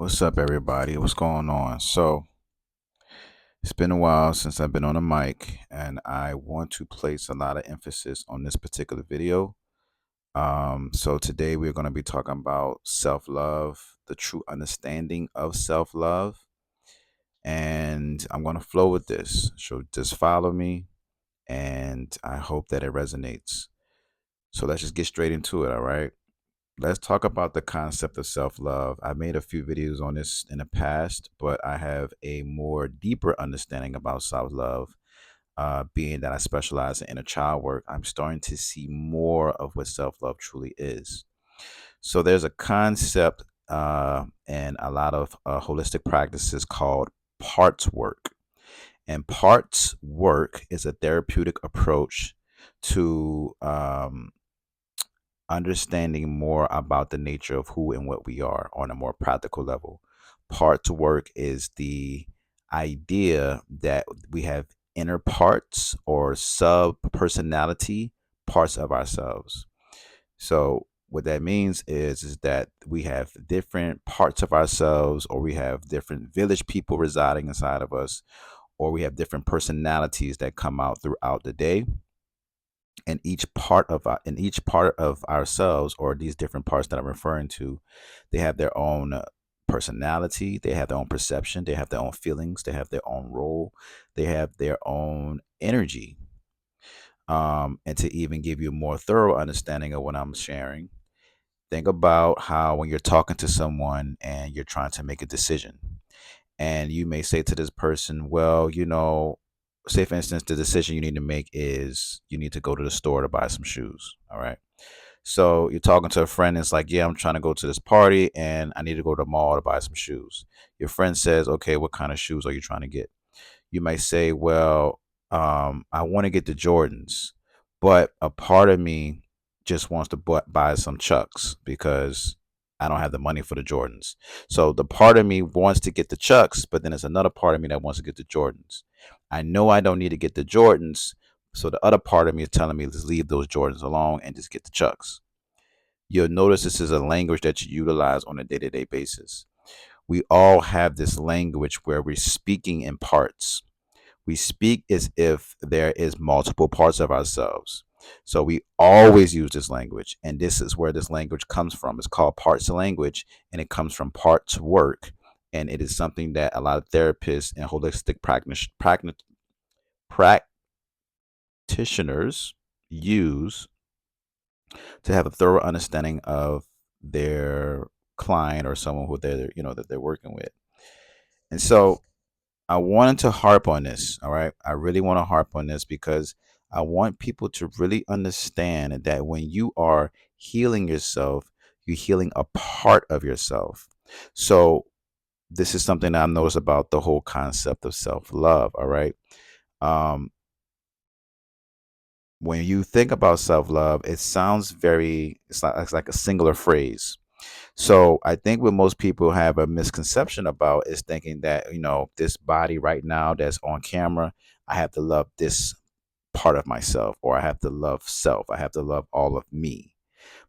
What's up, everybody? What's going on? So, it's been a while since I've been on a mic, and I want to place a lot of emphasis on this particular video. So, today we're going to be talking about self love, the true understanding of self love, and I'm going to flow with this. So, just follow me, and I hope that it resonates. So, let's just get straight into it, all right? Let's talk about the concept of self love. I made a few videos on this in the past, but I have a more deeper understanding about self love. Being that I specialize in inner child work, I'm starting to see more of what self love truly is. So there's a concept and a lot of holistic practices called parts work. And parts work is a therapeutic approach to understanding more about the nature of who and what we are on a more practical level. Part to work is the idea that we have inner parts or sub personality parts of ourselves. So what that means is that we have different parts of ourselves, or we have different village people residing inside of us, or we have different personalities that come out throughout the day, and each part of ourselves, or these different parts that I'm referring to, they have their own personality, they have their own perception, they have their own feelings, they have their own role, they have their own energy. And to even give you a more thorough understanding of what I'm sharing, think about how when you're talking to someone and you're trying to make a decision, and you may say to this person, well, say for instance, the decision you need to make is you need to go to the store to buy some shoes. All right. So you're talking to a friend, and it's like, yeah, I'm trying to go to this party and I need to go to the mall to buy some shoes. Your friend says, okay, what kind of shoes are you trying to get? You might say, well, I want to get the Jordans, but a part of me just wants to buy some Chucks because I don't have the money for the Jordans. So the part of me wants to get the Chucks, but then there's another part of me that wants to get the Jordans. I know I don't need to get the Jordans, so the other part of me is telling me to leave those Jordans alone and just get the Chucks. You'll notice this is a language that you utilize on a day-to-day basis. We all have this language where we're speaking in parts. We speak as if there is multiple parts of ourselves. So we always use this language, and this is where this language comes from. It's called parts language, and it comes from parts work, and it is something that a lot of therapists and holistic practitioners use to have a thorough understanding of their client or someone who that they're working with. And so I wanted to harp on this. All right. I really want to harp on this because I want people to really understand that when you are healing yourself, you're healing a part of yourself. So this is something that I've noticed about the whole concept of self love. All right. Um, when you think about self love, it sounds it's like a singular phrase. So I think what most people have a misconception about is thinking that, this body right now that's on camera, I have to love this part of myself, or I have to love self. I have to love all of me.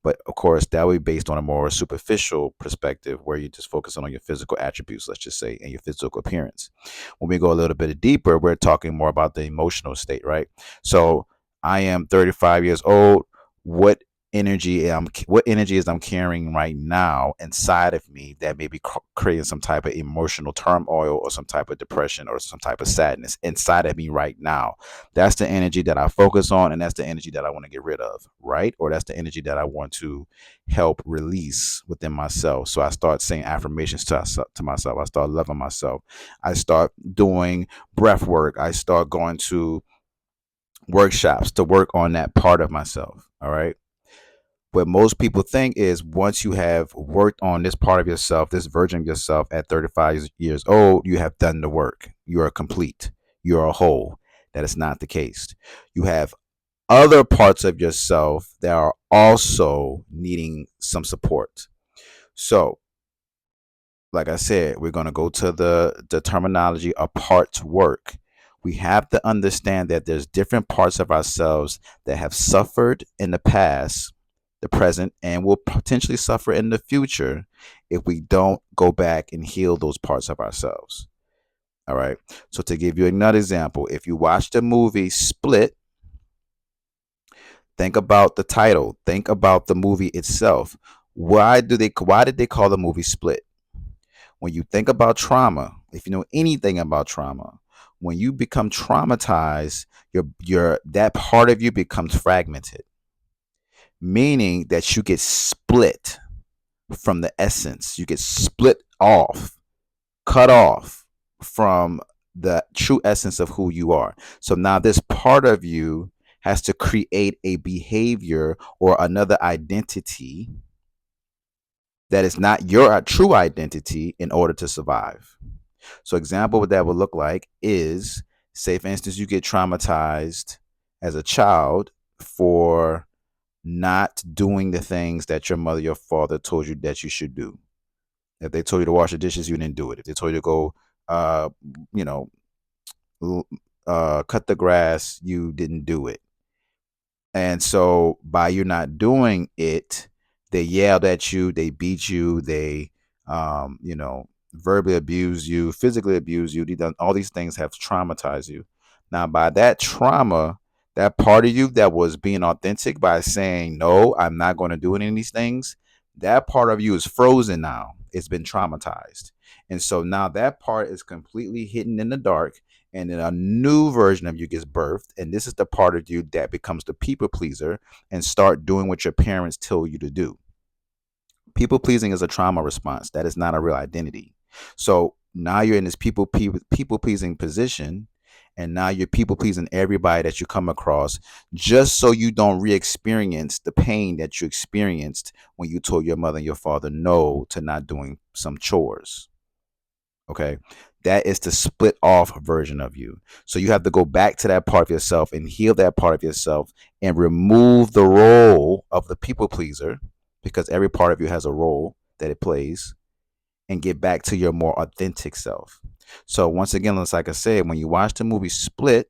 But of course, that would be based on a more superficial perspective where you're just focusing on your physical attributes, let's just say, and your physical appearance. When we go a little bit deeper, we're talking more about the emotional state, right? So I am 35 years old. What what energy is I'm carrying right now inside of me that may be creating some type of emotional turmoil or some type of depression or some type of sadness inside of me right now? That's the energy that I focus on, and that's the energy that I want to get rid of, right? Or that's the energy that I want to help release within myself. So I start saying affirmations to myself. I start loving myself. I start doing breath work. I start going to workshops to work on that part of myself. All right. What most people think is once you have worked on this part of yourself, this version of yourself at 35 years old, you have done the work. You are complete. You are a whole. That is not the case. You have other parts of yourself that are also needing some support. So, like I said, we're going to go to the terminology of parts work. We have to understand that there's different parts of ourselves that have suffered in the past the present, and will potentially suffer in the future if we don't go back and heal those parts of ourselves. All right. So to give you another example, if you watch the movie Split, think about the title. Think about the movie itself. Why did they call the movie Split? When you think about trauma, if you know anything about trauma, when you become traumatized, your that part of you becomes fragmented, meaning that you get split from the essence. You get split off, cut off from the true essence of who you are. So now this part of you has to create a behavior or another identity that is not your true identity in order to survive. So example what that would look like is, say for instance, you get traumatized as a child for not doing the things that your mother, your father told you that you should do. If they told you to wash the dishes, you didn't do it. If they told you to go, uh, you know, cut the grass, you didn't do it. And so by you not doing it, they yelled at you, they beat you, they, verbally abuse you, physically abuse you. All these things have traumatized you. Now, by that trauma, that part of you that was being authentic by saying, no, I'm not going to do any of these things, that part of you is frozen now. It's been traumatized. And so now that part is completely hidden in the dark, and then a new version of you gets birthed, and this is the part of you that becomes the people pleaser and start doing what your parents tell you to do. People pleasing is a trauma response. That is not a real identity. So now you're in this people pleasing position, and now you're people pleasing everybody that you come across, just so you don't re-experience the pain that you experienced when you told your mother and your father no to not doing some chores. Okay. That is the split off version of you. So you have to go back to that part of yourself and heal that part of yourself and remove the role of the people pleaser, because every part of you has a role that it plays, and get back to your more authentic self. So once again, like I said, when you watch the movie Split,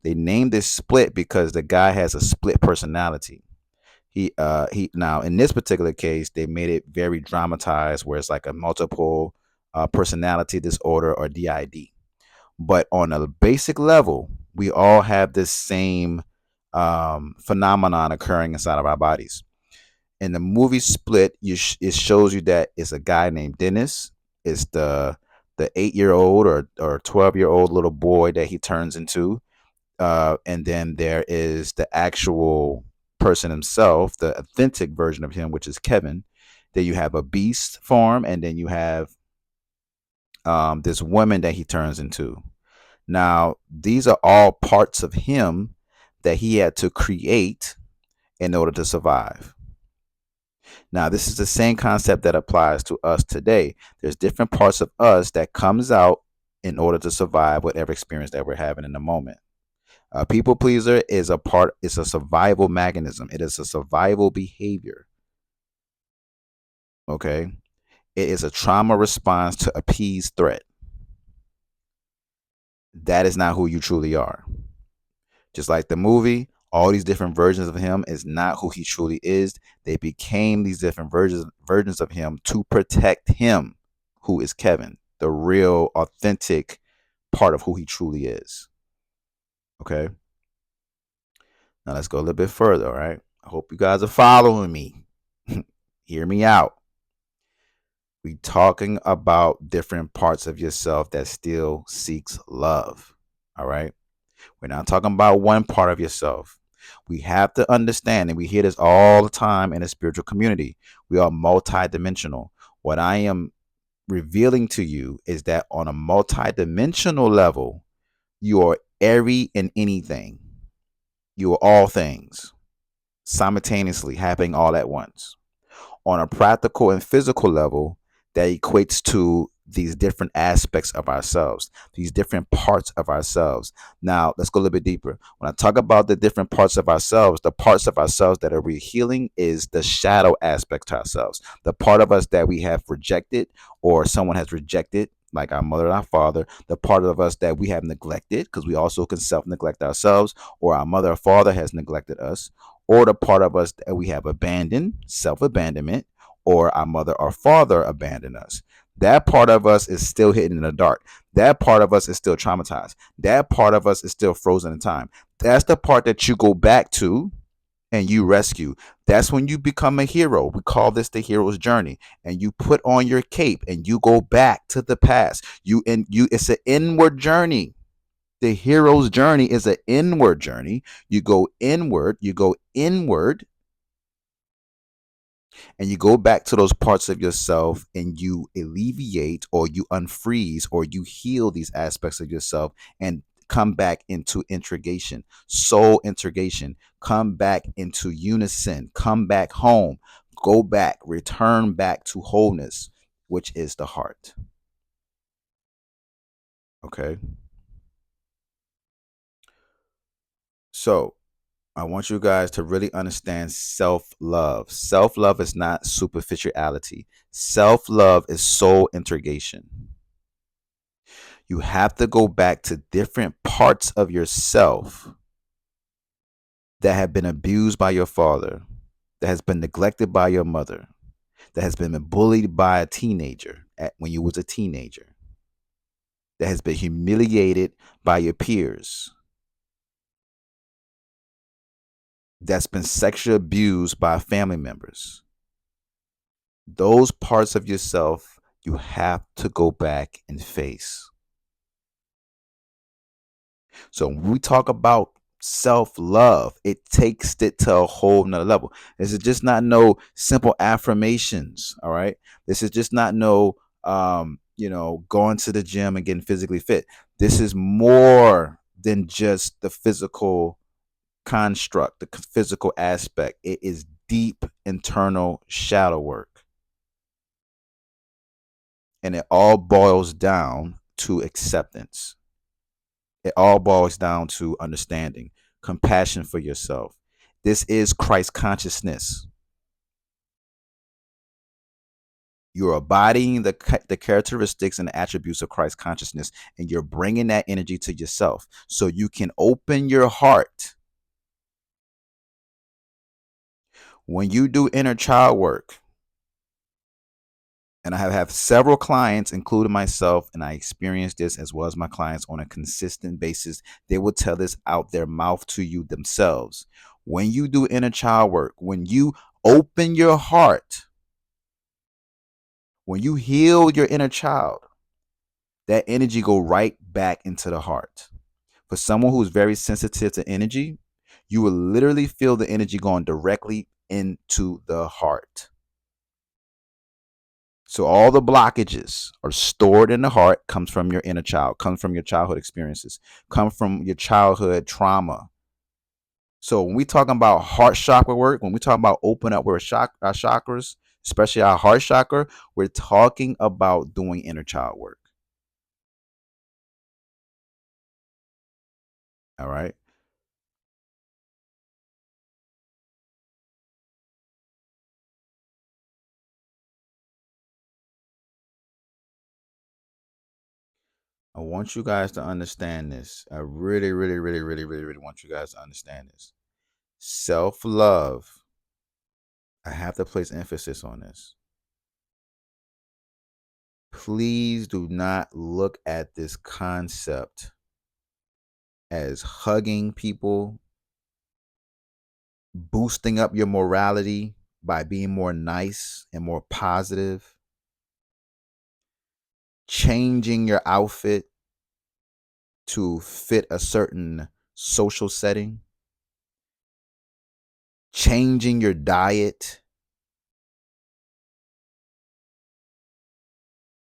they named this Split because the guy has a split personality. He now in this particular case they made it very dramatized, where it's like a multiple personality disorder, or DID. But on a basic level, we all have this same phenomenon occurring inside of our bodies. In the movie Split, it shows you that it's a guy named Dennis. It's the 8-year-old or 12-year-old little boy that he turns into, and then there is the actual person himself, the authentic version of him, which is Kevin. Then you have a beast form, and then you have this woman that he turns into. Now, these are all parts of him that he had to create in order to survive. Now, this is the same concept that applies to us today. There's different parts of us that comes out in order to survive whatever experience that we're having in the moment. A people pleaser is it's a survival mechanism. It is a survival behavior. Okay. It is a trauma response to appease threat. That is not who you truly are. Just like the movie, all these different versions of him is not who he truly is. They became these different versions of him to protect him, who is Kevin, the real authentic part of who he truly is. Okay. Now let's go a little bit further, all right? I hope you guys are following me. Hear me out. We talking about different parts of yourself that still seeks love. All right. We're not talking about one part of yourself. We have to understand, and we hear this all the time in the spiritual community. We are multidimensional. What I am revealing to you is that on a multidimensional level, you are every and anything. You are all things simultaneously happening all at once. On a practical and physical level, that equates to these different aspects of ourselves, these different parts of ourselves. Now, let's go a little bit deeper. When I talk about the different parts of ourselves, the parts of ourselves that are healing is the shadow aspect to ourselves, the part of us that we have rejected or someone has rejected, like our mother and our father, the part of us that we have neglected, because we also can self-neglect ourselves, or our mother or father has neglected us, or the part of us that we have abandoned, self abandonment, or our mother or father abandoned us. That part of us is still hidden in the dark. That part of us is still traumatized. That part of us is still frozen in time. That's the part that you go back to and you rescue. That's when you become a hero. We call this the hero's journey. And you put on your cape and you go back to the past. It's an inward journey. The hero's journey is an inward journey. You go inward, and you go back to those parts of yourself and you alleviate or you unfreeze or you heal these aspects of yourself and come back into integration, soul integration, come back into unison, come back home, go back, return back to wholeness, which is the heart. Okay. So I want you guys to really understand self love. Self love is not superficiality, self love is soul integration. You have to go back to different parts of yourself that have been abused by your father, that has been neglected by your mother, that has been bullied by a teenager when you was a teenager, that has been humiliated by your peers, that's been sexually abused by family members. Those parts of yourself you have to go back and face. So when we talk about self-love, it takes it to a whole nother level. This is just not no simple affirmations. All right. This is just not no going to the gym and getting physically fit. This is more than just the physical construct, the physical aspect. It is deep internal shadow work. And it all boils down to acceptance. It all boils down to understanding, compassion for yourself. This is Christ consciousness. You're embodying the characteristics and the attributes of Christ consciousness, and you're bringing that energy to yourself so you can open your heart. When you do inner child work, and I have several clients, including myself, and I experience this as well as my clients on a consistent basis. They will tell this out their mouth to you themselves. When you do inner child work, when you open your heart, when you heal your inner child, that energy go right back into the heart. For someone who's very sensitive to energy, you will literally feel the energy going directly into the heart. So all the blockages are stored in the heart, comes from your inner child, comes from your childhood experiences, come from your childhood trauma. So when we talking about heart chakra work, when we talk about open up our chakras, especially our heart chakra, we're talking about doing inner child work. All right. I want you guys to understand this. I really, really, really, really, really, really want you guys to understand this. Self love. I have to place emphasis on this. Please do not look at this concept as hugging people, boosting up your morality by being more nice and more positive, changing your outfit to fit a certain social setting, changing your diet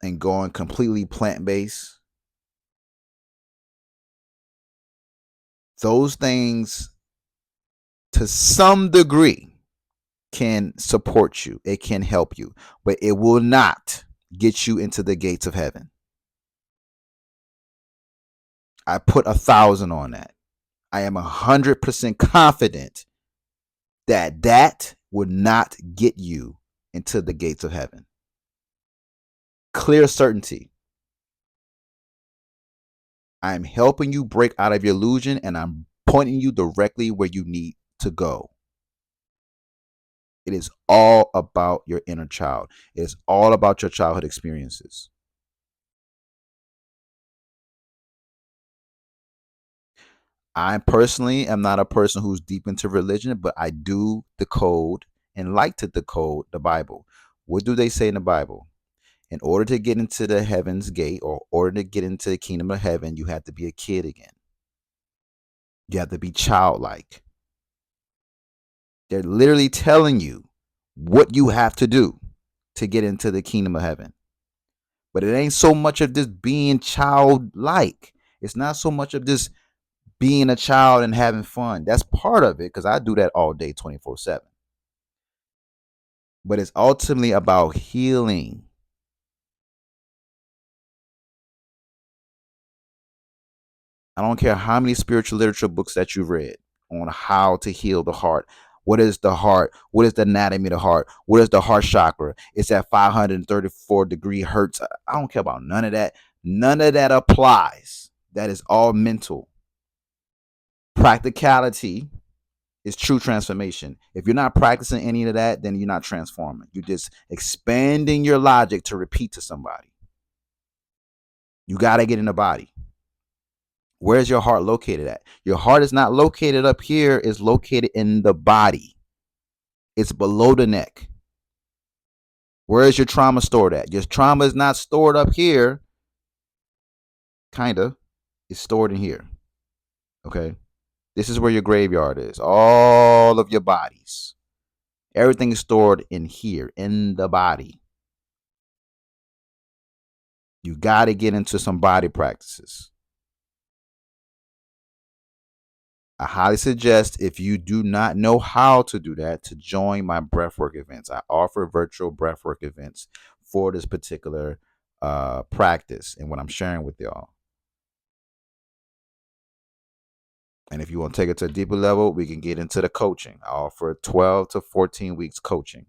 and going completely plant-based. Those things, to some degree, can support you. It can help you, but it will not get you into the gates of heaven. I put 1,000 on that. I am 100% confident that that would not get you into the gates of heaven. Clear certainty. I'm helping you break out of your illusion and I'm pointing you directly where you need to go. It is all about your inner child. It is all about your childhood experiences. I personally am not a person who's deep into religion, but I do decode and like to decode the Bible. What do they say in the Bible? In order to get into the heaven's gate or order to get into the kingdom of heaven, you have to be a kid again. You have to be childlike. They're literally telling you what you have to do to get into the kingdom of heaven. But it ain't so much of this being childlike. It's not so much of this being a child and having fun. That's part of it because I do that all day, 24/7. But it's ultimately about healing. I don't care how many spiritual literature books that you've read on how to heal the heart. What is the heart? What is the anatomy of the heart? What is the heart chakra? It's at 534 degree hertz. I don't care about none of that. None of that applies. That is all mental. Practicality is true transformation. If you're not practicing any of that, then you're not transforming. You're just expanding your logic to repeat to somebody. You got to get in the body. Where's your heart located at? Your heart is not located up here, it's located in the body. It's below the neck. Where is your trauma stored at? Your trauma is not stored up here. Kinda. It's stored in here. Okay. This is where your graveyard is. All of your bodies. Everything is stored in here, in the body. You got to get into some body practices. I highly suggest, if you do not know how to do that, to join my breathwork events. I offer virtual breathwork events for this particular practice and what I'm sharing with y'all. And if you want to take it to a deeper level, we can get into the coaching. I offer 12 to 14 weeks coaching.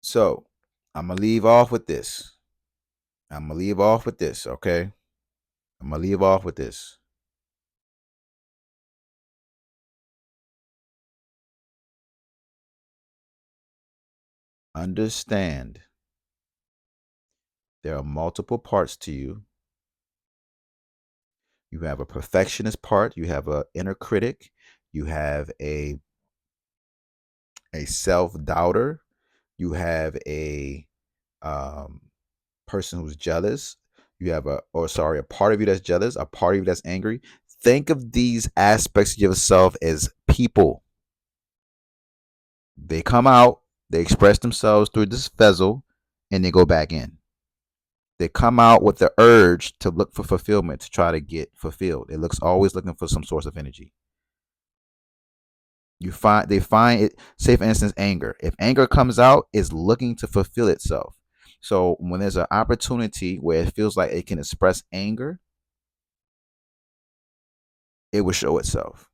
So I'm going to leave off with this. Okay? I'm going to leave off with this. Understand there are multiple parts to you. You have a perfectionist part, you have an inner critic, you have a self-doubter, you have a um, person who's jealous, you have a part of you that's jealous, a part of you that's angry. Think of these aspects of yourself as people. They come out, they express themselves through this vessel, and they go back in. They come out with the urge to look for fulfillment, to try to get fulfilled. It looks always looking for some source of energy. They find it, say for instance, anger. If anger comes out, it's looking to fulfill itself. So when there's an opportunity where it feels like it can express anger, it will show itself.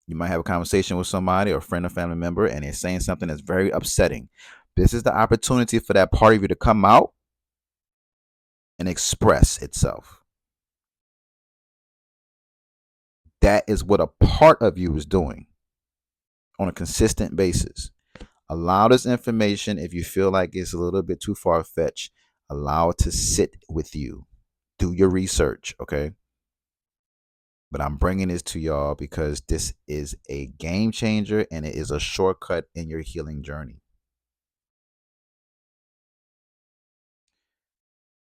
You might have a conversation with somebody or a friend or family member, and they're saying something that's very upsetting. This is the opportunity for that part of you to come out and express itself. That is what a part of you is doing on a consistent basis. Allow this information, if you feel like it's a little bit too far fetched, allow it to sit with you. Do your research, okay? But I'm bringing this to y'all because this is a game changer and it is a shortcut in your healing journey.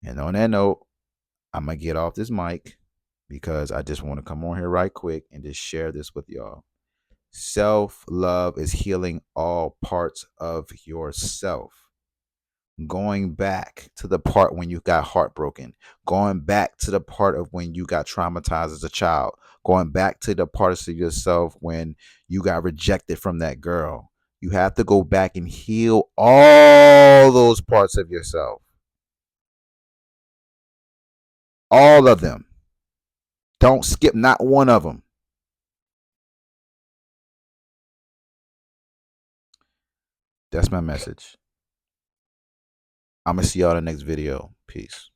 And on that note, I'm going to get off this mic because I just want to come on here right quick and just share this with y'all. Self love is healing all parts of yourself. Going back to the part when you got heartbroken, going back to the part of when you got traumatized as a child, going back to the parts of yourself when you got rejected from that girl. You have to go back and heal all those parts of yourself. All of them. Don't skip not one of them. That's my message. I'm going to see y'all in the next video. Peace.